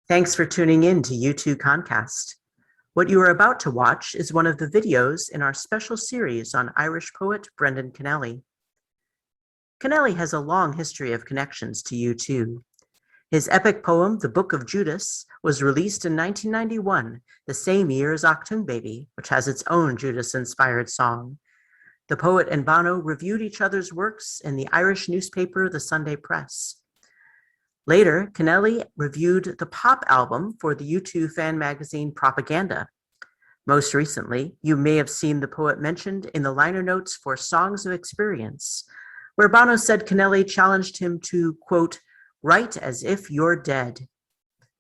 Thanks for tuning in to U2 Concast. What you are about to watch is one of the videos in our special series on Irish poet Brendan Kennelly. Cannelli has a long history of connections to U2. His epic poem, The Book of Judas, was released in 1991, the same year as Achtung Baby, which has its own Judas-inspired song. The poet and Bono reviewed each other's works in the Irish newspaper The Sunday Press. Later, Cannelli reviewed the pop album for the U2 fan magazine Propaganda. Most recently, you may have seen the poet mentioned in the liner notes for Songs of Experience, where Bono said Cannelli challenged him to, quote, "Write as if you're dead."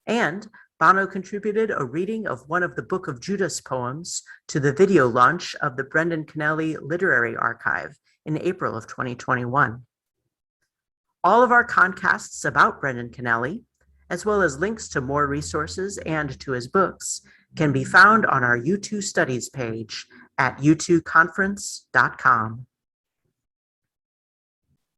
And Bono contributed a reading of one of the Book of Judas poems to the video launch of the Brendan Kennelly Literary Archive in April of 2021. All of our concasts about Brendan Kennelly, as well as links to more resources and to his books, can be found on our U2 Studies page at u2conference.com.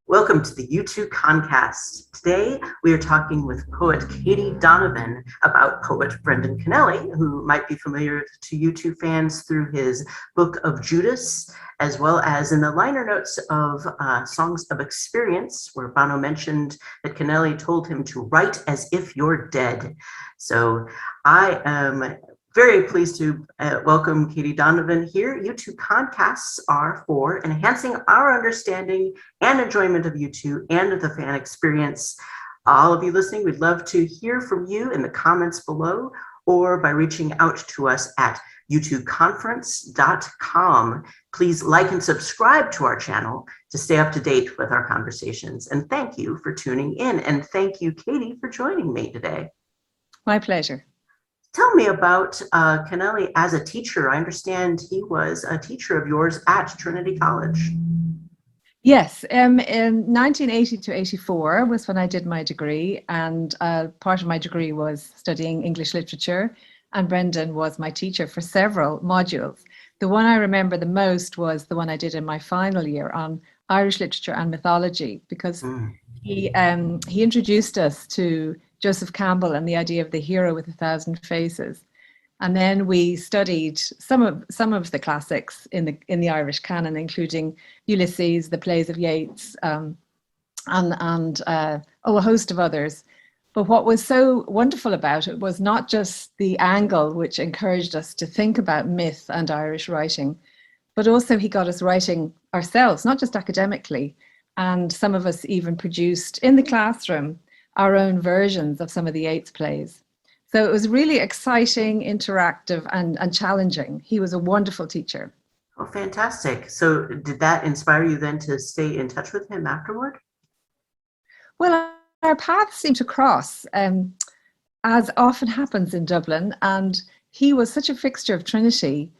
Welcome to the U2 Concast. Today, we are talking with poet Katie Donovan about poet Brendan Kennelly, who might be familiar to U2 fans through his Book of Judas, as well as in the liner notes of Songs of Experience, where Bono mentioned that Kennelly told him to write as if you're dead. So I am very pleased to welcome Katie Donovan here. U2 Concasts are for enhancing our understanding and enjoyment of U2 and the fan experience. All of you listening, we'd love to hear from you in the comments below or by reaching out to us at u2conference.com. Please like and subscribe to our channel to stay up to date with our conversations. And thank you for tuning in. And thank you, Katie, for joining me today. My pleasure. Tell me about Cannelly as a teacher. I understand he was a teacher of yours at Trinity College. Yes, in 1980 to 84 was when I did my degree, and part of my degree was studying English literature, and Brendan was my teacher for several modules. The one I remember the most was the one I did in my final year on Irish literature and mythology, because he introduced us to Joseph Campbell and the idea of the hero with 1,000 faces. And then we studied some of the classics in the Irish canon, including Ulysses, the plays of Yeats, and a host of others. But what was so wonderful about it was not just the angle which encouraged us to think about myth and Irish writing, but also he got us writing ourselves, not just academically. And some of us even produced in the classroom our own versions of some of the Yeats plays. So it was really exciting, interactive, and challenging. He was a wonderful teacher. Oh, fantastic. So did that inspire you then to stay in touch with him afterward? Well, our paths seemed to cross, as often happens in Dublin. And he was such a fixture of Trinity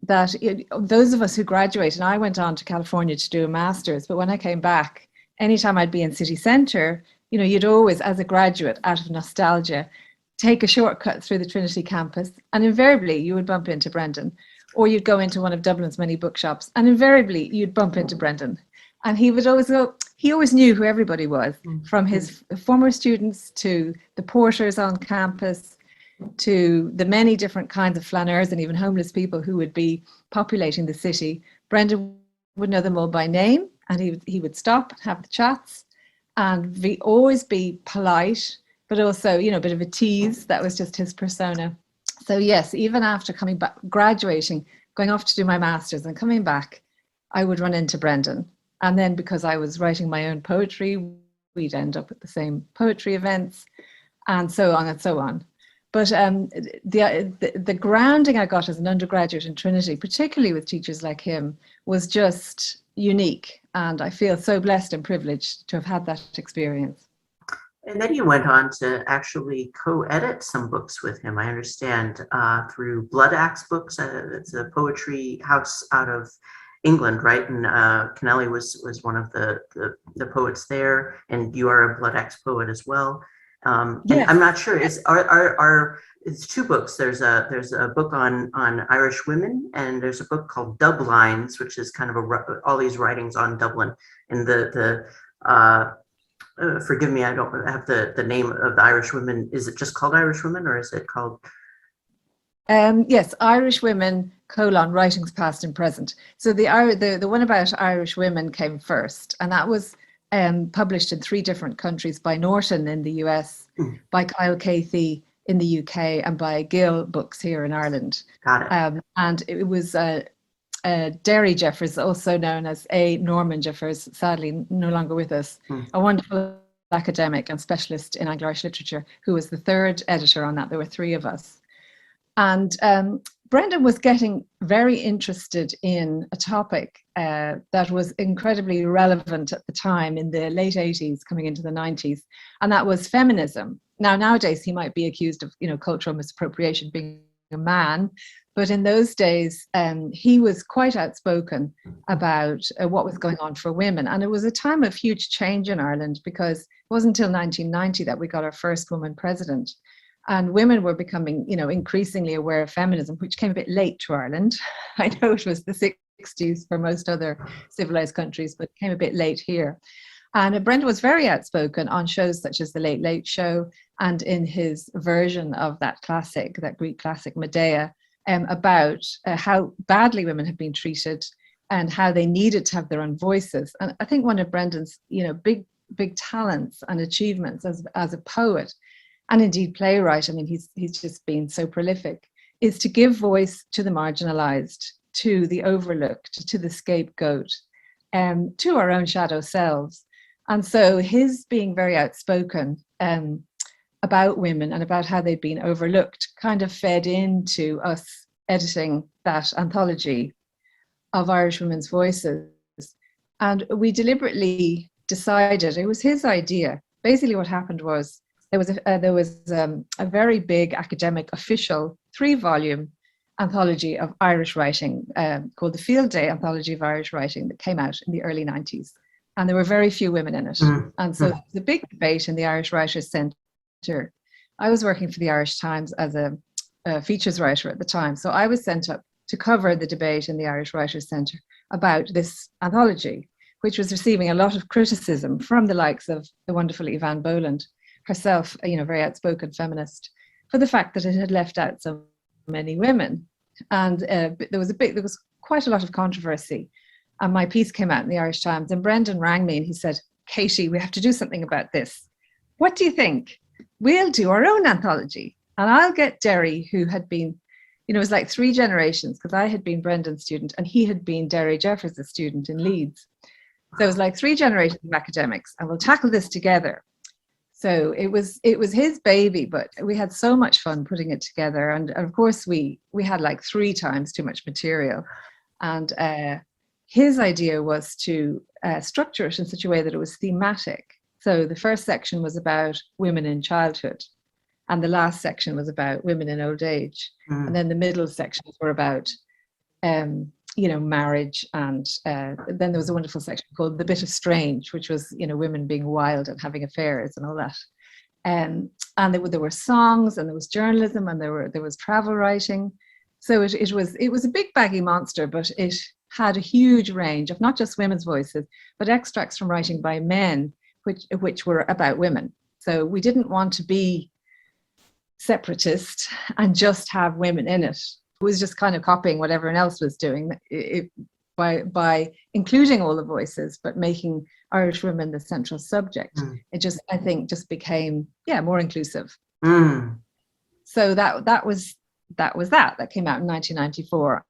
that those of us who graduated, and I went on to California to do a master's, but when I came back, anytime I'd be in city centre, you'd always, as a graduate, out of nostalgia, take a shortcut through the Trinity campus, and invariably you would bump into Brendan, or you'd go into one of Dublin's many bookshops, and invariably you'd bump into Brendan. And he would always go, he always knew who everybody was, from his former students to the porters on campus, to the many different kinds of flaneurs and even homeless people who would be populating the city. Brendan would know them all by name, and he would stop and have the chats, and always be polite, but also, a bit of a tease. That was just his persona. So yes, even after coming back, graduating, going off to do my master's and coming back, I would run into Brendan. And then because I was writing my own poetry, we'd end up at the same poetry events, and so on and so on. But the grounding I got as an undergraduate in Trinity, particularly with teachers like him, was just unique. And I feel so blessed and privileged to have had that experience. And then you went on to actually co-edit some books with him, I understand, through Blood Axe Books. It's a poetry house out of England, right? And Cannelly was one of the poets there, and you are a Blood Axe poet as well. Yes. And I'm not sure, it's two books. There's a book on Irish women, and there's a book called Dub Lines, which is kind of all these writings on Dublin. And forgive me, I don't have the name of the Irish women. Is it just called Irish Women, or is it called? Yes, Irish Women, Writings Past and Present. So the one about Irish women came first, and that was published in 3 different countries by Norton in the US, by Kyle Cathy in the UK, and by Gill Books here in Ireland. Got it. And it was Derry Jeffers, also known as A. Norman Jeffers, sadly no longer with us, a wonderful academic and specialist in Anglo-Irish literature, who was the 3rd editor on that. There were 3 of us. And Brendan was getting very interested in a topic that was incredibly relevant at the time in the late 80s, coming into the 90s, and that was feminism. Now, nowadays, he might be accused of, cultural misappropriation, being a man, but in those days, he was quite outspoken about what was going on for women. And it was a time of huge change in Ireland, because it wasn't until 1990 that we got our first woman president. And women were becoming, increasingly aware of feminism, which came a bit late to Ireland. I know it was the 60s for most other civilized countries, but it came a bit late here. And Brenda was very outspoken on shows such as The Late Late Show, and in his version of that classic, that Greek classic Medea, about how badly women had been treated and how they needed to have their own voices. And I think one of Brendan's, big talents and achievements as a poet, and indeed playwright, I mean, he's just been so prolific, is to give voice to the marginalized, to the overlooked, to the scapegoat, to our own shadow selves. And so his being very outspoken about women and about how they'd been overlooked kind of fed into us editing that anthology of Irish women's voices. And we deliberately decided, it was his idea. Basically what happened was, there was a very big academic official 3-volume anthology of Irish writing called the Field Day Anthology of Irish Writing that came out in the early 90s. And there were very few women in it. And so the big debate in the Irish Writers' Centre. I was working for the Irish Times as a features writer at the time. So I was sent up to cover the debate in the Irish Writers' Centre about this anthology, which was receiving a lot of criticism from the likes of the wonderful Evan Boland, herself, very outspoken feminist, for the fact that it had left out so many women. And there was quite a lot of controversy. And my piece came out in the Irish Times, and Brendan rang me and he said, "Katie, we have to do something about this. What do you think? We'll do our own anthology. And I'll get Derry, who had been, it was like 3 generations, because I had been Brendan's student and he had been Derry Jeffers' student in Leeds. So it was like 3 generations of academics, and we'll tackle this together." So it was his baby, but we had so much fun putting it together. And of course, we had like 3 times too much material. And his idea was to structure it in such a way that it was thematic. So the first section was about women in childhood, and the last section was about women in old age. And then the middle sections were about marriage, and then there was a wonderful section called The Bit of Strange, which was, women being wild and having affairs and all that. And there were songs, and there was journalism, and there was travel writing. So it was a big baggy monster, but it had a huge range of not just women's voices, but extracts from writing by men, which were about women. So we didn't want to be separatist and just have women in it. It was just kind of copying what everyone else was doing by including all the voices, but making Irish women the central subject. It just, I think, just became more inclusive. So that was that came out in 1994,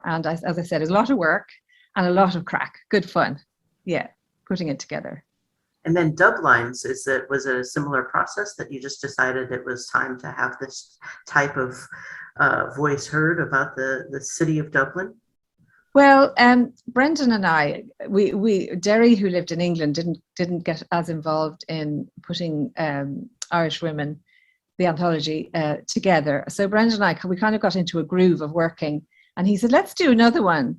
and as I said, it was a lot of work and a lot of crack, good fun, putting it together. And then Dublines, was it a similar process that you just decided it was time to have this type of voice heard about the city of Dublin? Well, Brendan and I, Derry, who lived in England, didn't get as involved in putting Irish women, the anthology, together. So Brendan and I, we kind of got into a groove of working, and he said, "Let's do another one.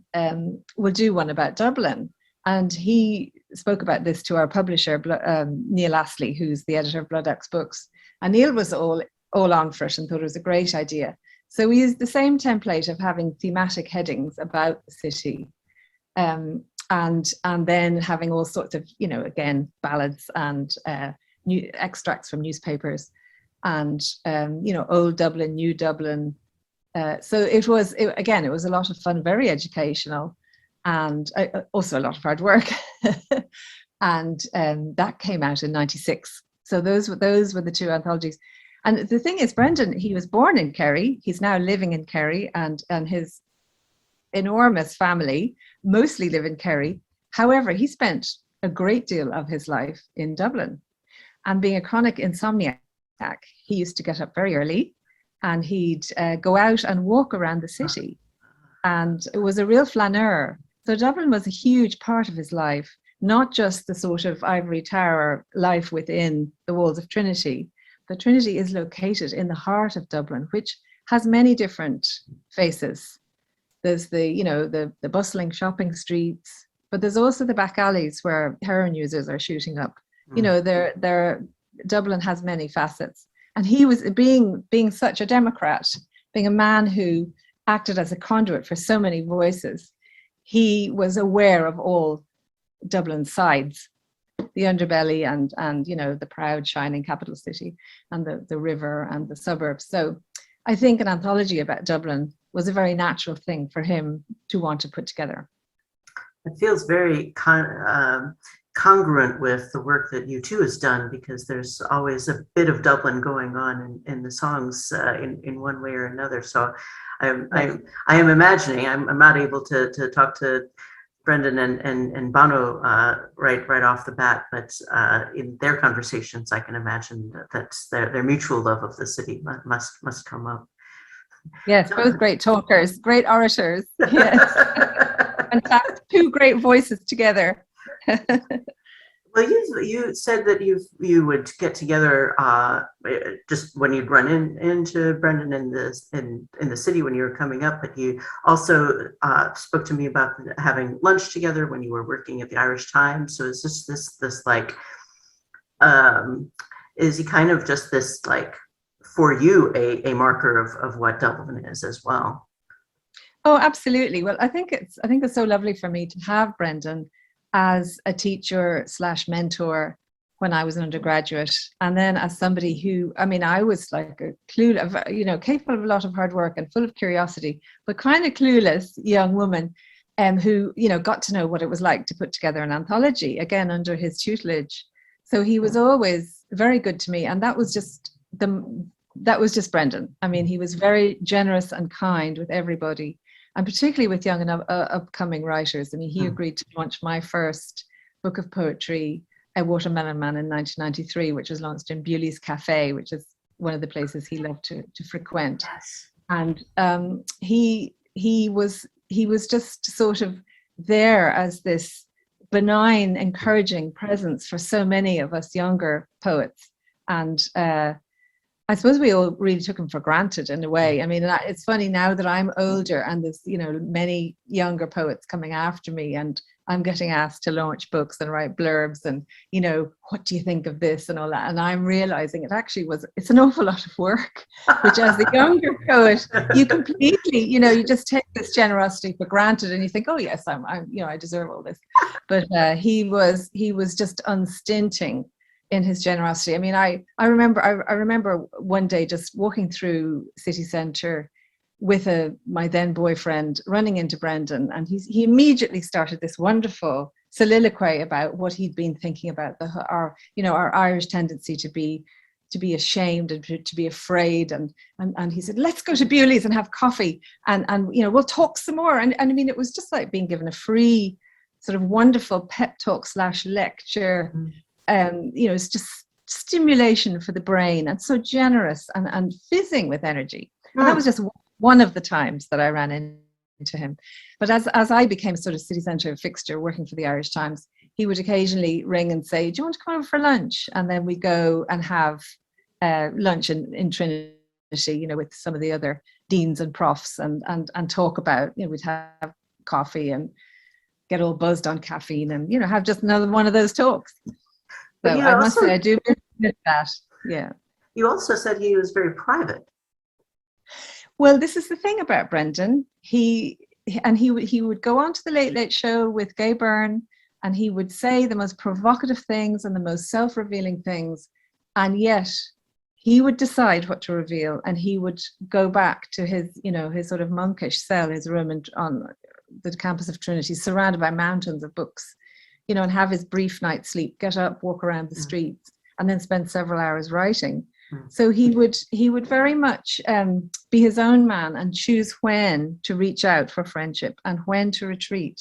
We'll do one about Dublin." And he spoke about this to our publisher, Neil Astley, who's the editor of Blood Ox Books. And Neil was all on for it and thought it was a great idea. So we used the same template of having thematic headings about the city. and then having all sorts of, again, ballads and new extracts from newspapers, and old Dublin, new Dublin. So it was a lot of fun, very educational, and also a lot of hard work. And that came out in '96. So those were the two anthologies. And the thing is, Brendan, he was born in Kerry. He's now living in Kerry, and his enormous family mostly live in Kerry. However, he spent a great deal of his life in Dublin. And being a chronic insomniac, he used to get up very early, and he'd go out and walk around the city. And it was a real flaneur. So Dublin was a huge part of his life, not just the sort of ivory tower life within the walls of Trinity. But Trinity is located in the heart of Dublin, which has many different faces. There's the bustling shopping streets, but there's also the back alleys where heroin users are shooting up. Dublin has many facets. And he was being such a Democrat, being a man who acted as a conduit for so many voices. He was aware of all Dublin's sides, the underbelly and the proud, shining capital city, and the river and the suburbs. So I think an anthology about Dublin was a very natural thing for him to want to put together. It feels very congruent with the work that U2 has done, because there's always a bit of Dublin going on in the songs in one way or another. So I am imagining, I'm not able to talk to Brendan and Bono right off the bat, but in their conversations, I can imagine that their mutual love of the city must come up. Yes, both great talkers, great orators. Yes. In fact, two great voices together. Well, you said that you would get together just when you'd run into Brendan in the city when you were coming up, but you also spoke to me about having lunch together when you were working at the Irish Times. So is this like is he kind of just this, like, for you a marker of what Dublin is as well? Oh, absolutely. Well, I think it's so lovely for me to have Brendan as a teacher / mentor when I was an undergraduate, and then as somebody who, I was like a clueless, capable of a lot of hard work and full of curiosity, but kind of clueless young woman, who got to know what it was like to put together an anthology, again under his tutelage. So he was always very good to me, and that was just Brendan. He was very generous and kind with everybody, and particularly with young and upcoming writers. He agreed to launch my first book of poetry, A Watermelon Man, in 1993, which was launched in Bewley's Cafe, which is one of the places he loved to frequent. Yes. And he was just sort of there as this benign, encouraging presence for so many of us younger poets. And I suppose we all really took him for granted in a way. It's funny now that I'm older and there's, many younger poets coming after me, and I'm getting asked to launch books and write blurbs and, what do you think of this and all that? And I'm realizing it's an awful lot of work, which as a younger poet, you completely, you just take this generosity for granted and you think, oh yes, I deserve all this. But he was just unstinting in his generosity. I remember one day just walking through city centre with my then boyfriend, running into Brendan, and he immediately started this wonderful soliloquy about what he'd been thinking about our Irish tendency to be ashamed and to be afraid, and he said, let's go to Bewley's and have coffee and we'll talk some more, and it was just like being given a free sort of wonderful pep talk / lecture. It's just stimulation for the brain, and so generous and fizzing with energy. And that was just one of the times that I ran into him. But as I became a sort of city centre fixture working for the Irish Times, he would occasionally ring and say, do you want to come over for lunch? And then we go and have lunch in Trinity, with some of the other deans and profs, and talk about, we'd have coffee and get all buzzed on caffeine and, have just another one of those talks. So I must say I do miss that. Yeah. You also said he was very private. Well, this is the thing about Brendan. He he would go on to the Late Late Show with Gay Byrne, and he would say the most provocative things and the most self-revealing things, and yet he would decide what to reveal, and he would go back to his, his sort of monkish cell, his room on the campus of Trinity, surrounded by mountains of books, and have his brief night's sleep, get up, walk around the streets, and then spend several hours writing. So he would very much be his own man and choose when to reach out for friendship and when to retreat.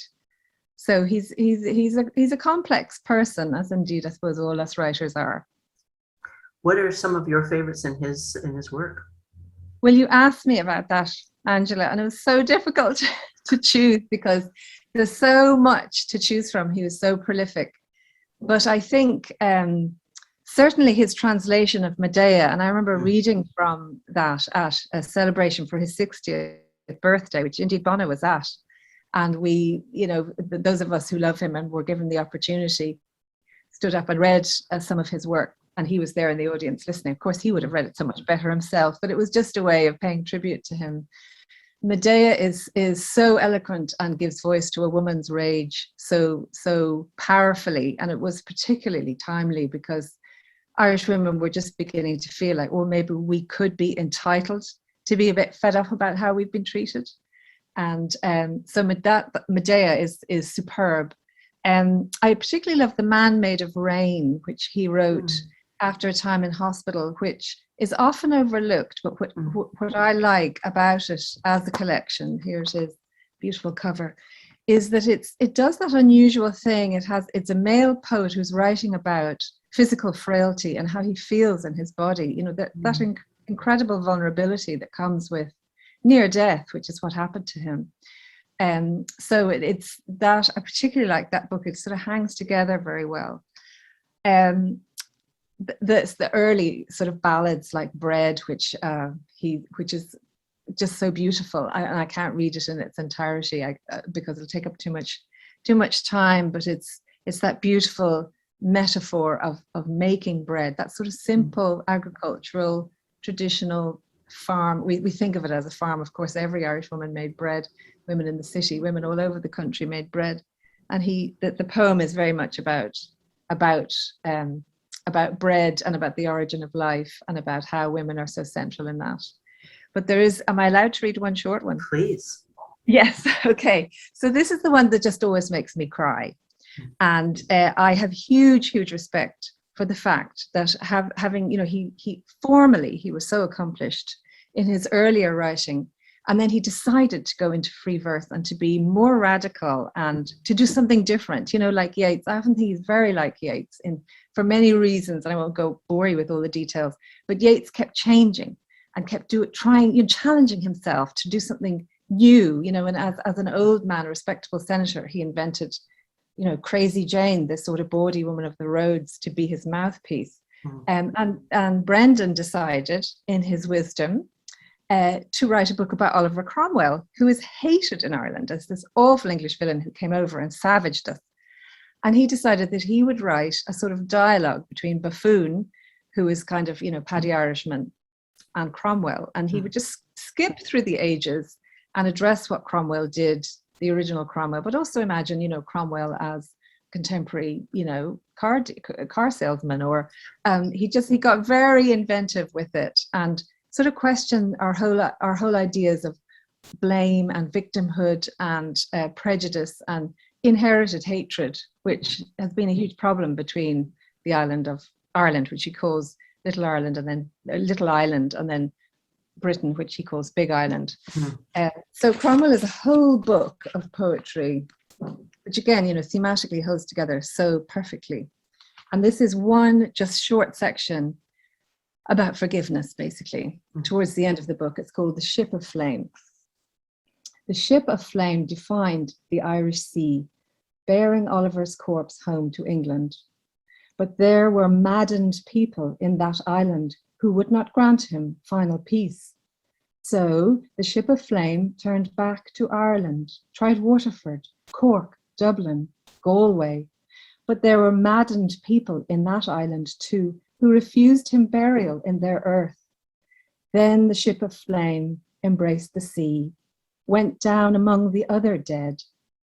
So he's a complex person, as indeed I suppose all us writers are. What are some of your favorites in his work? Well, you asked me about that, Angela, and it was so difficult to choose because there's so much to choose from. He was so prolific. But I think certainly his translation of Medea, and I remember reading from that at a celebration for his 60th birthday, which indeed Bono was at. And we, those of us who love him and were given the opportunity, stood up and read some of his work. And he was there in the audience listening. Of course, he would have read it so much better himself, but it was just a way of paying tribute to him. Medea is so eloquent and gives voice to a woman's rage so powerfully. And it was particularly timely because Irish women were just beginning to feel like, well, maybe we could be entitled to be a bit fed up about how we've been treated. And so Medea is superb. I particularly love The Man Made of Rain, which he wrote after a time in hospital, which is often overlooked, but what I like about it as a collection, here's his beautiful cover, is that it does that unusual thing. It's a male poet who's writing about physical frailty and how he feels in his body, that incredible vulnerability that comes with near death, which is what happened to him. So it's that I particularly like that book. It sort of hangs together very well. The early sort of ballads like Bread, which is just so beautiful. I can't read it in its entirety because it'll take up too much time. But it's that beautiful metaphor of making bread. That sort of simple agricultural traditional farm. We think of it as a farm. Of course, every Irish woman made bread. Women in the city, women all over the country made bread. And the poem is very much about bread and about the origin of life and about how women are so central in that. But am I allowed to read one short one? Please. Yes. Okay. So this is the one that just always makes me cry. And I have huge respect for the fact that having, he was so accomplished in his earlier writing. And then he decided to go into free verse and to be more radical and to do something different, like Yeats. I often think he's very like Yeats for many reasons. And I won't bore you with all the details, but Yeats kept changing and kept challenging himself to do something new, and as an old man, a respectable senator, he invented, Crazy Jane, this sort of bawdy woman of the roads, to be his mouthpiece. And Brendan decided in his wisdom to write a book about Oliver Cromwell, who is hated in Ireland as this awful English villain who came over and savaged us. And he decided that he would write a sort of dialogue between Buffoon, who is kind of, Paddy Irishman, and Cromwell. And he would just skip through the ages and address what Cromwell did, the original Cromwell, but also imagine, Cromwell as contemporary, car salesman, or he got very inventive with it and sort of questioned our whole ideas of blame and victimhood and prejudice and inherited hatred, which has been a huge problem between the island of Ireland, which he calls Little Ireland, and then Little Island, and then Britain, which he calls Big Island. So Cromwell is a whole book of poetry, which again, thematically holds together so perfectly. And this is one just short section about forgiveness, basically, towards the end of the book. It's called The Ship of Flame. The ship of flame defined the Irish Sea, bearing Oliver's corpse home to England. But there were maddened people in that island who would not grant him final peace. So the ship of flame turned back to Ireland, tried Waterford, Cork, Dublin, Galway. But there were maddened people in that island too, who refused him burial in their earth. Then the ship of flame embraced the sea, went down among the other dead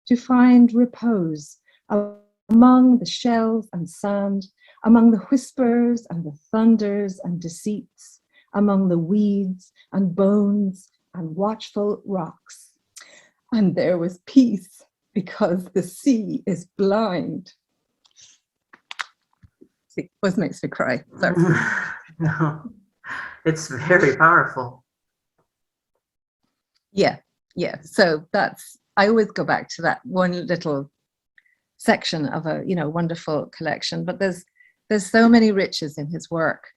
to find repose among the shells and sand, among the whispers and the thunders and deceits, among the weeds and bones and watchful rocks. And there was peace because the sea is blind. See, always makes me cry. Sorry. No, it's very powerful. Yeah. So I always go back to that one little section of a wonderful collection. But there's so many riches in his work.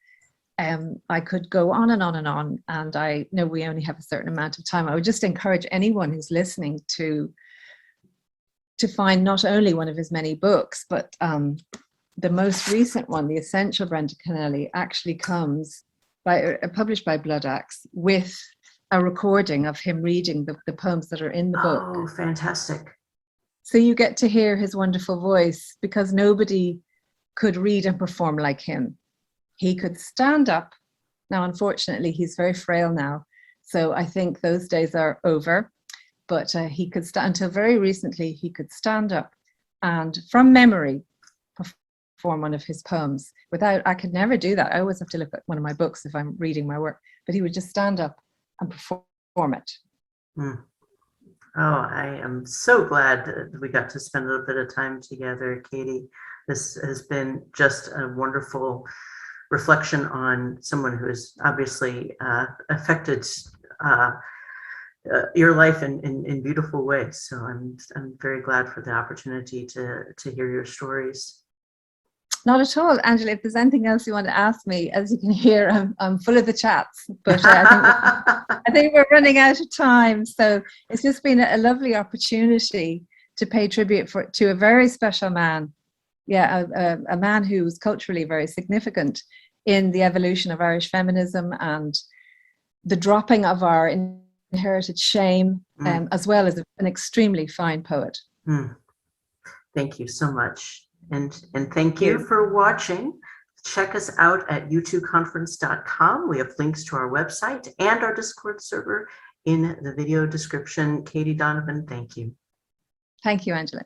I could go on and on and on, and I know we only have a certain amount of time. I would just encourage anyone who's listening to find not only one of his many books, but the most recent one, The Essential Brendan Kennelly, actually comes published by Blood Axe with a recording of him reading the poems that are in the book. Oh, fantastic. So you get to hear his wonderful voice, because nobody could read and perform like him. He could stand up. Now, unfortunately, he's very frail now, so I think those days are over. But he could until very recently, he could stand up and from memory perform one of his poems. I could never do that. I always have to look at one of my books if I'm reading my work, but he would just stand up and perform it. Oh, I am so glad that we got to spend a little bit of time together, Katie. This has been just a wonderful reflection on someone who has obviously affected your life in beautiful ways. So I'm very glad for the opportunity to hear your stories. Not at all, Angela. If there's anything else you want to ask me, as you can hear, I'm full of the chats, but I think we're running out of time. So it's just been a lovely opportunity to pay tribute to a very special man. Yeah, a man who was culturally very significant in the evolution of Irish feminism and the dropping of our inherited shame, as well as an extremely fine poet. Thank you so much. And thank you for watching. Check us out at u2conference.com. We have links to our website and our Discord server in the video description. Katie, Donovan, thank you. Thank you, Angela.